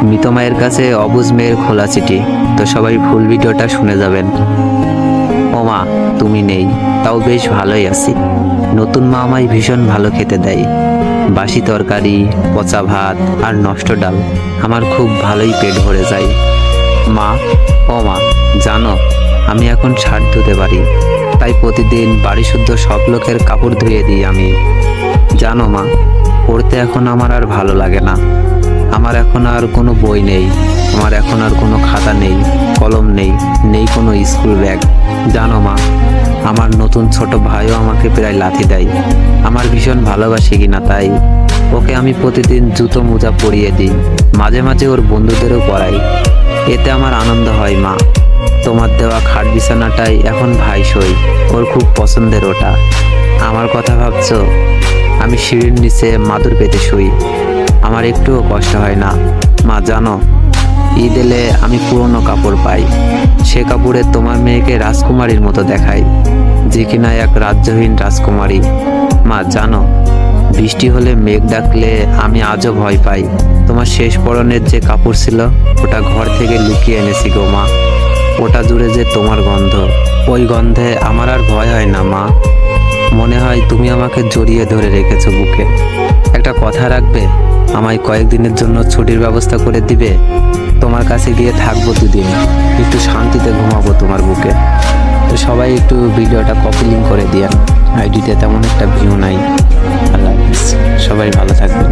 মৃত মায়ের কাছে অবুঝ মেয়ের খোলা চিঠি। তো সবাই ফুল ভিডিওটা শুনে যাবেন। ও মা, তুমি নেই, তাও বেশ ভালোই আছি। নতুন মা আমায় ভীষণ ভালো খেতে দেয়। বাসি তরকারি, পচা ভাত আর নষ্ট ডাল আমার খুব ভালোই পেট ভরে যায়। মা, ও মা, জানো আমি এখন শার্ট ধুতে পারি, তাই প্রতিদিন বাড়ি শুদ্ধ সব লোকের কাপড় ধুয়ে দিই আমি। জানো মা, পড়তে এখন আমার আর ভালো লাগে না। আমার এখন আর কোনো বই নেই, আমার এখন আর কোনো খাতা নেই, কলম নেই, নেই কোনো স্কুল ব্যাগ। জানো মা, আমার নতুন ছোট ভাইও আমাকে প্রায় লাথি দেয়। আমার ভীষণ ভালোবাসি কিনা তাই ওকে আমি প্রতিদিন জুতো মোজা পরিয়ে দিই, মাঝে মাঝে ওর বন্ধুদেরও পরাই। এতে আমার আনন্দ হয় মা। তোমার দেওয়া খাট বিছানাটাই এখন ভাই সই, ওর খুব পছন্দের ওটা। আমার কথা ভাবছো? আমি সিঁড়ির নিচে মাদুর পেতে শুই, আমার একটুও কষ্ট হয় না। মা জানো, ঈদ এলে আমি পুরনো কাপড় পাই, সে কাপড়ে তোমার মেয়েকে রাজকুমারীর মতো দেখাই, যে কিনা এক রাজ্যহীন রাজকুমারী। মা জানো, বৃষ্টি হলে মেঘ ডাকলে আমি আজও ভয় পাই। তোমার শেষ পরনের যে কাপড় ছিল ওটা ঘর থেকে লুকিয়ে এনেছি গো মা। ওটা জুড়ে যে তোমার গন্ধ, ওই গন্ধে আমার আর ভয় হয় না মা। মনে হয় তুমি আমাকে জড়িয়ে ধরে রেখেছো বুকে। একটা কথা রাখবে, আমায় কয়েকদিনের জন্য ছুটির ব্যবস্থা করে দিবে? তোমার কাছে গিয়ে থাকবো দুদিন, একটু শান্তিতে ঘুমাবো তোমার বুকে। তো সবাই একটু ভিডিওটা কপি লিঙ্ক করে দিয়েন, আইডিতে তেমন একটা ভিউ নাই। আল্লাহ হাফিজ, সবাই ভালো থাকবেন।